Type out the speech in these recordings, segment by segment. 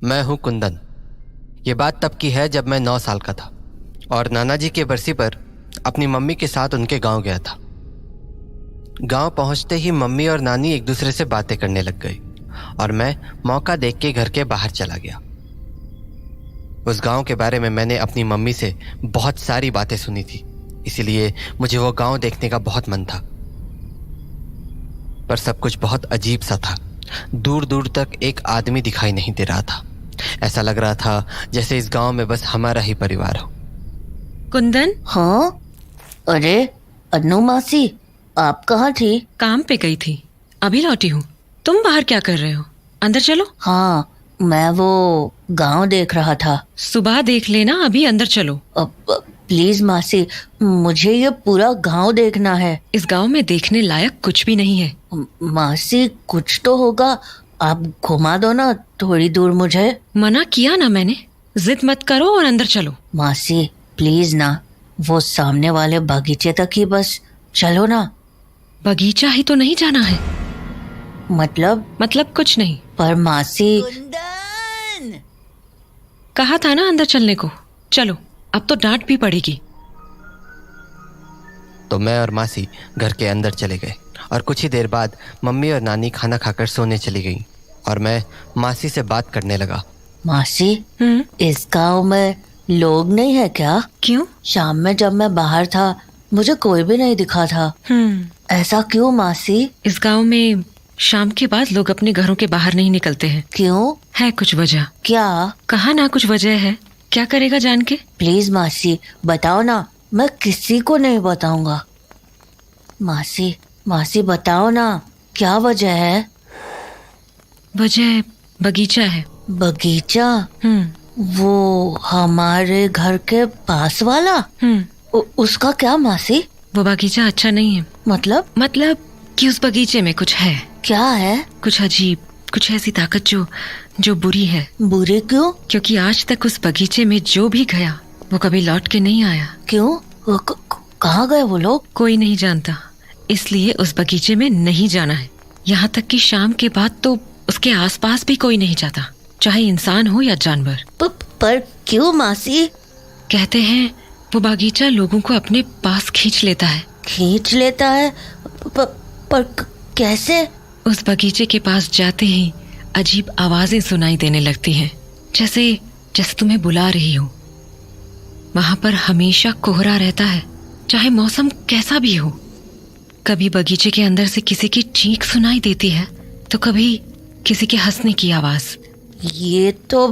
मैं हूं कुंदन। ये बात तब की है जब मैं 9 साल का था और नाना जी की बरसी पर अपनी मम्मी के साथ उनके गांव गया था। गांव पहुंचते ही मम्मी और नानी एक दूसरे से बातें करने लग गई और मैं मौका देख के घर के बाहर चला गया। उस गांव के बारे में मैंने अपनी मम्मी से बहुत सारी बातें सुनी थी, इसीलिए मुझे वो गांव देखने का बहुत मन था। पर सब कुछ बहुत अजीब सा था। दूर दूर तक एक आदमी दिखाई नहीं दे रहा था। ऐसा लग रहा था जैसे इस गांव में बस हमारा ही परिवार हो। कुंदन। हाँ, अरे अन्नू मासी, आप कहाँ थी? काम पे गई थी, अभी लौटी हूँ। तुम बाहर क्या कर रहे हो? अंदर चलो। हाँ, मैं वो गांव देख रहा था। सुबह देख लेना, अभी अंदर चलो। प्लीज मासी, मुझे ये पूरा गांव देखना है। इस गांव में देखने लायक कुछ भी नहीं है। मासी, कुछ तो होगा, आप घुमा दो ना थोड़ी दूर मुझे। मना किया ना मैंने, जिद मत करो और अंदर चलो। मासी प्लीज ना, वो सामने वाले बगीचे तक ही बस चलो ना। बगीचा ही तो नहीं जाना है। मतलब कुछ नहीं। पर मासी। कुंदन! कहा था ना अंदर चलने को। चलो, अब तो डांट भी पड़ेगी। तो मैं और मासी घर के अंदर चले गए और कुछ ही देर बाद मम्मी और नानी खाना खाकर सोने चली गईं और मैं मासी से बात करने लगा। मासी, इस गांव में लोग नहीं है क्या? क्यों? शाम में जब मैं बाहर था मुझे कोई भी नहीं दिखा था। ऐसा क्यों मासी? इस गांव में शाम के बाद लोग अपने घरों के बाहर नहीं निकलते हैं। क्यों? है कुछ वजह। क्या? कहा ना कुछ वजह है। क्या करेगा जान के? प्लीज मासी बताओ ना, मैं किसी को नहीं बताऊंगा। मासी बताओ ना, क्या वजह है? वजह बगीचा है। बगीचा? वो हमारे घर के पास वाला? उसका क्या मासी? वो बगीचा अच्छा नहीं है। मतलब कि उस बगीचे में कुछ है। क्या है? कुछ अजीब, कुछ ऐसी ताकत जो बुरी है। बुरी क्यों? क्योंकि आज तक उस बगीचे में जो भी गया वो कभी लौट के नहीं आया। क्यों? कहाँ गए वो लोग? कोई नहीं जानता, इसलिए उस बगीचे में नहीं जाना है। यहाँ तक कि शाम के बाद तो उसके आसपास भी कोई नहीं जाता, चाहे इंसान हो या जानवर। पर क्यों मासी? कहते हैं वो बगीचा लोगों को अपने पास खींच लेता है। खींच लेता है? पर कैसे? उस बगीचे के पास जाते ही अजीब आवाजें सुनाई देने लगती हैं, जैसे तुम्हें बुला रही हो। वहां पर हमेशा कोहरा रहता है, चाहे मौसम कैसा भी हो। कभी बगीचे के अंदर से किसी की चीख सुनाई देती है तो कभी किसी के हंसने की आवाज। ये तो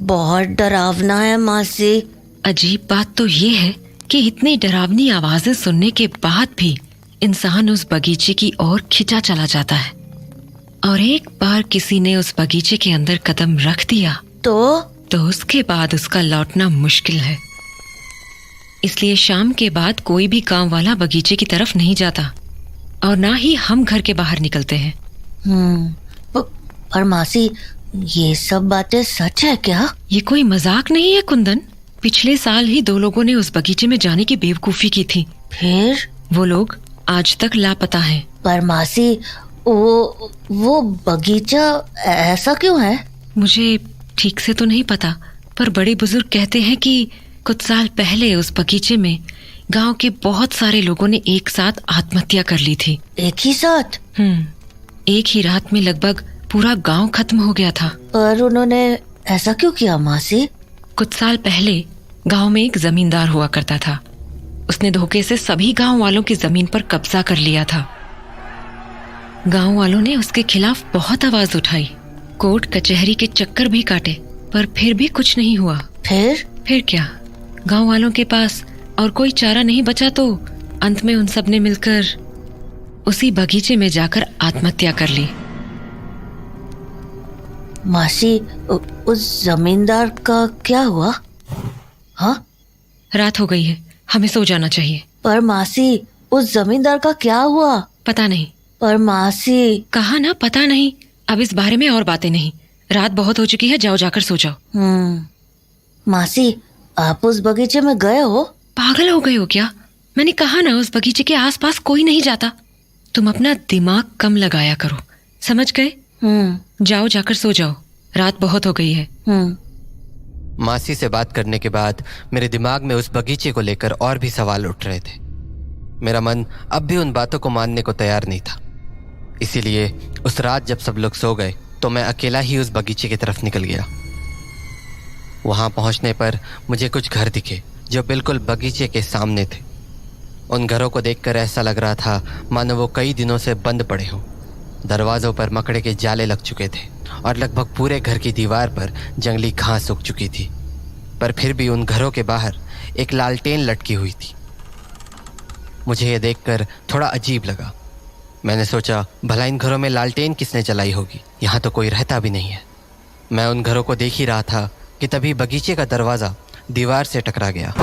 बहुत डरावना है मासी। अजीब बात तो ये है कि इतनी डरावनी आवाजें सुनने के बाद भी इंसान उस बगीचे की ओर खिंचा चला जाता है। और एक बार किसी ने उस बगीचे के अंदर कदम रख दिया तो उसके बाद उसका लौटना मुश्किल है। इसलिए शाम के बाद कोई भी गांव वाला बगीचे की तरफ नहीं जाता और ना ही हम घर के बाहर निकलते हैं। पर मासी, ये सब बातें सच है क्या? ये कोई मजाक नहीं है कुंदन। पिछले साल ही 2 लोगों ने उस बगीचे में जाने की बेवकूफी की थी। फिर? वो लोग आज तक लापता हैं। पर मासी, वो बगीचा ऐसा क्यों है? मुझे ठीक से तो नहीं पता, पर बड़े बुजुर्ग कहते हैं कि कुछ साल पहले उस बगीचे में गांव के बहुत सारे लोगों ने एक साथ आत्महत्या कर ली थी। एक ही साथ? एक ही रात में लगभग पूरा गांव खत्म हो गया था। पर उन्होंने ऐसा क्यों किया मासी? कुछ साल पहले गांव में एक जमींदार हुआ करता था। उसने धोखे से सभी गांव वालों की जमीन पर कब्जा कर लिया था। गांव वालों ने उसके खिलाफ बहुत आवाज उठाई, कोर्ट कचहरी के चक्कर भी काटे, पर फिर भी कुछ नहीं हुआ। फिर क्या, गांव वालों के पास और कोई चारा नहीं बचा तो अंत में उन सब ने मिलकर उसी बगीचे में जाकर आत्महत्या कर ली। मासी, उस जमींदार का क्या हुआ? हाँ? रात हो गई है, हमें सो जाना चाहिए। पर मासी, उस जमींदार का क्या हुआ? पता नहीं। पर मासी। कहा ना पता नहीं। अब इस बारे में और बातें नहीं, रात बहुत हो चुकी है, जाओ जाकर सो जाओ। मासी, आप उस बगीचे में गए हो? पागल हो गए हो क्या? मैंने कहा ना उस बगीचे के आसपास कोई नहीं जाता। तुम अपना दिमाग कम लगाया करो, समझ गए? जाओ जाकर सो जाओ, रात बहुत हो गई है। मासी से बात करने के बाद मेरे दिमाग में उस बगीचे को लेकर और भी सवाल उठ रहे थे। मेरा मन अब भी उन बातों को मानने को तैयार नहीं था। इसीलिए उस रात जब सब लोग सो गए तो मैं अकेला ही उस बगीचे की तरफ निकल गया। वहां पहुंचने पर मुझे कुछ घर दिखे जो बिल्कुल बगीचे के सामने थे। उन घरों को देखकर ऐसा लग रहा था मानो वो कई दिनों से बंद पड़े हों। दरवाजों पर मकड़े के जाले लग चुके थे और लगभग पूरे घर की दीवार पर जंगली घास उग चुकी थी, पर फिर भी उन घरों के बाहर एक लालटेन लटकी हुई थी। मुझे यह देखकर थोड़ा अजीब लगा। मैंने सोचा भला इन घरों में लालटेन किसने जलाई होगी, यहाँ तो कोई रहता भी नहीं है। मैं उन घरों को देख ही रहा था कि तभी बगीचे का दरवाज़ा दीवार से टकरा गया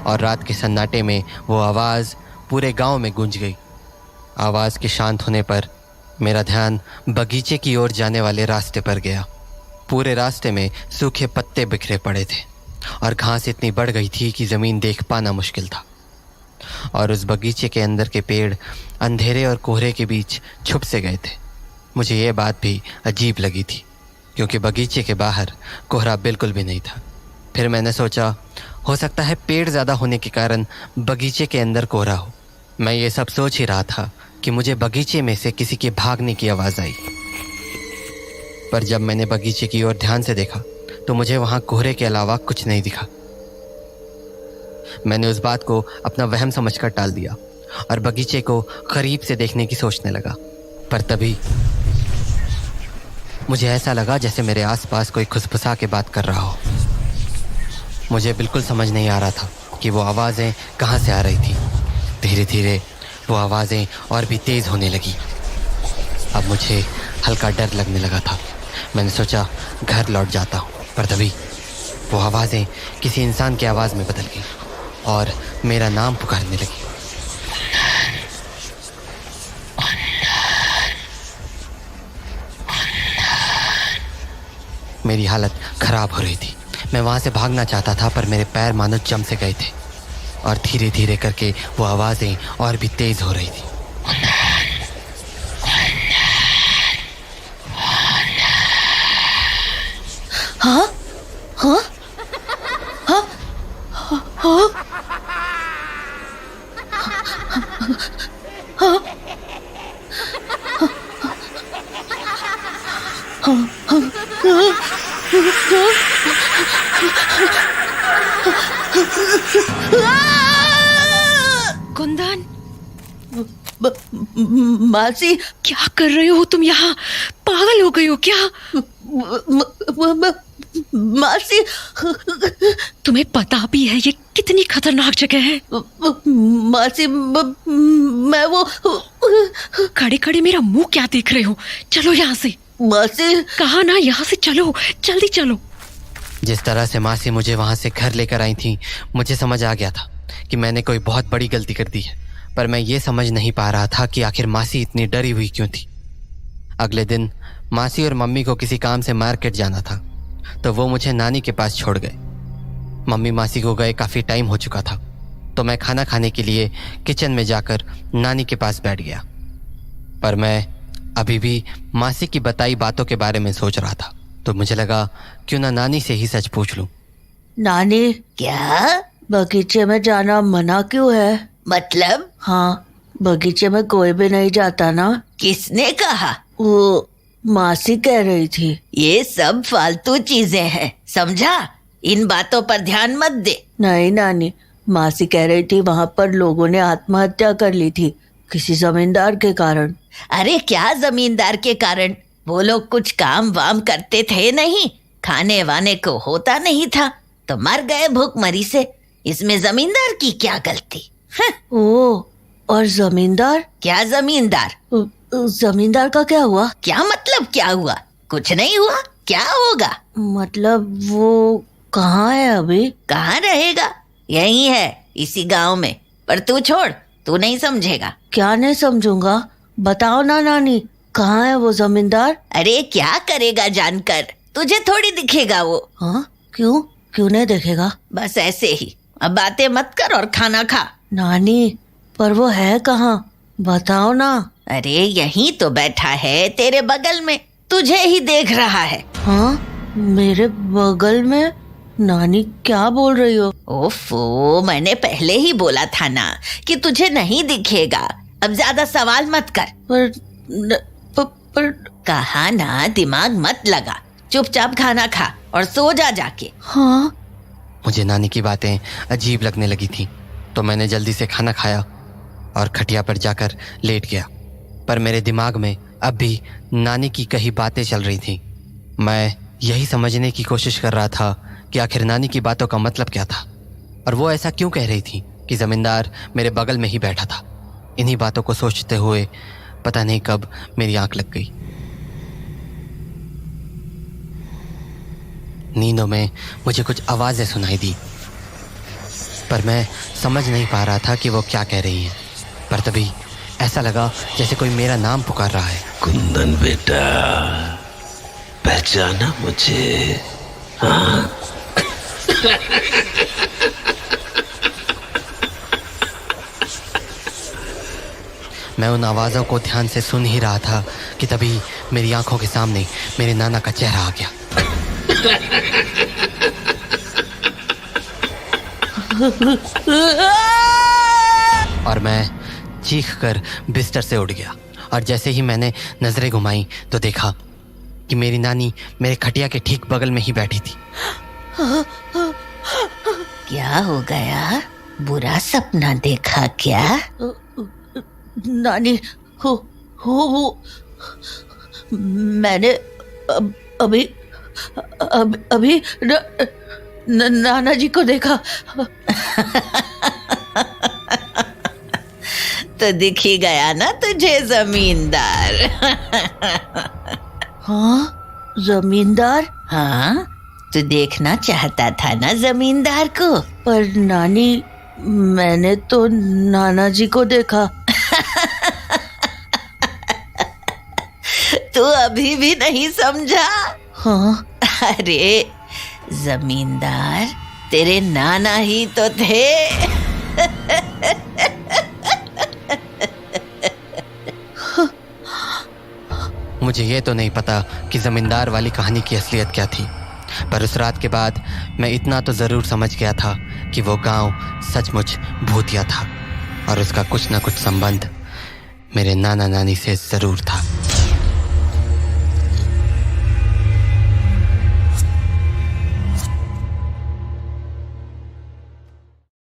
और रात के सन्नाटे में वो आवाज़ पूरे गांव में गूंज गई। आवाज़ के शांत होने पर मेरा ध्यान बगीचे की ओर जाने वाले रास्ते पर गया। पूरे रास्ते में सूखे पत्ते बिखरे पड़े थे और घास इतनी बढ़ गई थी कि ज़मीन देख पाना मुश्किल था। और उस बगीचे के अंदर के पेड़ अंधेरे और कोहरे के बीच छुप से गए थे। मुझे ये बात भी अजीब लगी थी क्योंकि बगीचे के बाहर कोहरा बिल्कुल भी नहीं था। फिर मैंने सोचा हो सकता है पेड़ ज़्यादा होने के कारण बगीचे के अंदर कोहरा हो। मैं ये सब सोच ही रहा था कि मुझे बगीचे में से किसी के भागने की आवाज़ आई, पर जब मैंने बगीचे की ओर ध्यान से देखा तो मुझे वहाँ कोहरे के अलावा कुछ नहीं दिखा। मैंने उस बात को अपना वहम समझकर टाल दिया और बगीचे को करीब से देखने की सोचने लगा। पर तभी मुझे ऐसा लगा जैसे मेरे आसपास कोई खुसफुसा के बात कर रहा हो। मुझे बिल्कुल समझ नहीं आ रहा था कि वो आवाज़ें कहाँ से आ रही थी। धीरे धीरे वो आवाज़ें और भी तेज़ होने लगी। अब मुझे हल्का डर लगने लगा था। मैंने सोचा घर लौट जाता हूँ, पर तभी वो आवाज़ें किसी इंसान की आवाज़ में बदल गई और मेरा नाम पुकारने लगी। मेरी हालत खराब हो रही थी। मैं वहाँ से भागना चाहता था पर मेरे पैर मानो जम से गए थे और धीरे धीरे करके वो आवाज़ें और भी तेज़ हो रही थी। हाँ हाँ हाँ हाँ कुंदन, मासी, क्या कर रहे हो तुम यहाँ? पागल हो गई हो क्या? मासी, तुम्हें पता भी है ये कितनी खतरनाक जगह है? मासी, मैं वो खड़े खड़े मेरा मुंह क्या देख रहे हो? चलो यहाँ से। मासी, कहा ना यहाँ से चलो, जल्दी चलो। जिस तरह से मासी मुझे वहाँ से घर लेकर आई थी, मुझे समझ आ गया था कि मैंने कोई बहुत बड़ी गलती कर दी है, पर मैं ये समझ नहीं पा रहा था कि आखिर मासी इतनी डरी हुई क्यों थी। अगले दिन मासी और मम्मी को किसी काम से मार्केट जाना था, तो वो मुझे नानी के पास छोड़ गए। मम्मी मासी को गए काफ़ी टाइम हो चुका था, तो मैं खाना खाने के लिए किचन में जाकर नानी के पास बैठ गया। पर मैं अभी भी मासी की बताई बातों के बारे में सोच रहा था, तो मुझे लगा क्यों ना नानी से ही सच पूछ लूं। नानी, क्या बगीचे में जाना मना क्यों है? मतलब? हाँ, बगीचे में कोई भी नहीं जाता ना। किसने कहा? वो मासी कह रही थी। ये सब फालतू चीजें हैं, समझा? इन बातों पर ध्यान मत दे। नहीं नानी, मासी कह रही थी वहाँ पर लोगों ने आत्महत्या कर ली थी किसी जमींदार के कारण। अरे क्या जमींदार के कारण? वो लोग कुछ काम वाम करते थे नहीं, खाने वाने को होता नहीं था तो मर गए भूखमरी से। इसमें जमींदार की क्या गलती? ओ, और जमींदार? क्या जमींदार? जमींदार का क्या हुआ? क्या मतलब क्या हुआ? कुछ नहीं हुआ, क्या होगा? मतलब वो कहाँ है अभी? कहाँ रहेगा? यही है, इसी गांव में। पर तू छोड़, तू नहीं समझेगा। क्या नहीं समझूंगा? बताओ ना नानी, कहाँ है वो जमींदार? अरे क्या करेगा जानकर, तुझे थोड़ी दिखेगा वो। हाँ, क्यों? क्यों नहीं दिखेगा? बस ऐसे ही। अब बातें मत कर और खाना खा। नानी, पर वो है कहाँ? बताओ ना। अरे यहीं तो बैठा है तेरे बगल में, तुझे ही देख रहा है। हाँ, मेरे बगल में नानी क्या बोल रही हो? ओफो, मैंने पहले ही बोला था ना कि तुझे नहीं दिखेगा। अब ज्यादा सवाल मत कर। पर कहा ना, दिमाग मत लगा, चुपचाप खाना खा और सो जा जाके। हाँ। मुझे नानी की बातें अजीब लगने लगी थी, तो मैंने जल्दी से खाना खाया और खटिया पर जाकर लेट गया। पर मेरे दिमाग में अब भी नानी की कही बातें चल रही थी। मैं यही समझने की कोशिश कर रहा था कि आखिर नानी की बातों का मतलब क्या था, और वो ऐसा क्यों कह रही थी कि जमींदार मेरे बगल में ही बैठा था। इन्हीं बातों को सोचते हुए पता नहीं कब मेरी आंख लग गई। नींदों में मुझे कुछ आवाजें सुनाई दी, पर मैं समझ नहीं पा रहा था कि वो क्या कह रही हैं। पर तभी ऐसा लगा जैसे कोई मेरा नाम पुकार रहा है। कुंदन बेटा, पहचाना मुझे? हाँ? मैं उन आवाज़ों को ध्यान से सुन ही रहा था कि तभी मेरी आंखों के सामने मेरे नाना का चेहरा आ गया। और मैं चीख कर बिस्तर से उठ गया, और जैसे ही मैंने नजरें घुमाई तो देखा कि मेरी नानी मेरे खटिया के ठीक बगल में ही बैठी थी। क्या हो गया? बुरा सपना देखा क्या? नानी हो मैंने अभी नाना जी को देखा। तो दिख ही गया ना तुझे जमींदार। हाँ, जमींदार? हाँ, तू देखना चाहता था ना जमींदार को? पर नानी, मैंने तो नाना जी को देखा। तू अभी भी नहीं समझा? हाँ। अरे जमींदार तेरे नाना ही तो थे। मुझे ये तो नहीं पता कि जमींदार वाली कहानी की असलियत क्या थी, पर उस रात के बाद मैं इतना तो ज़रूर समझ गया था कि वो गांव सचमुच भूतिया था, और उसका कुछ ना कुछ संबंध मेरे नाना नानी से ज़रूर था।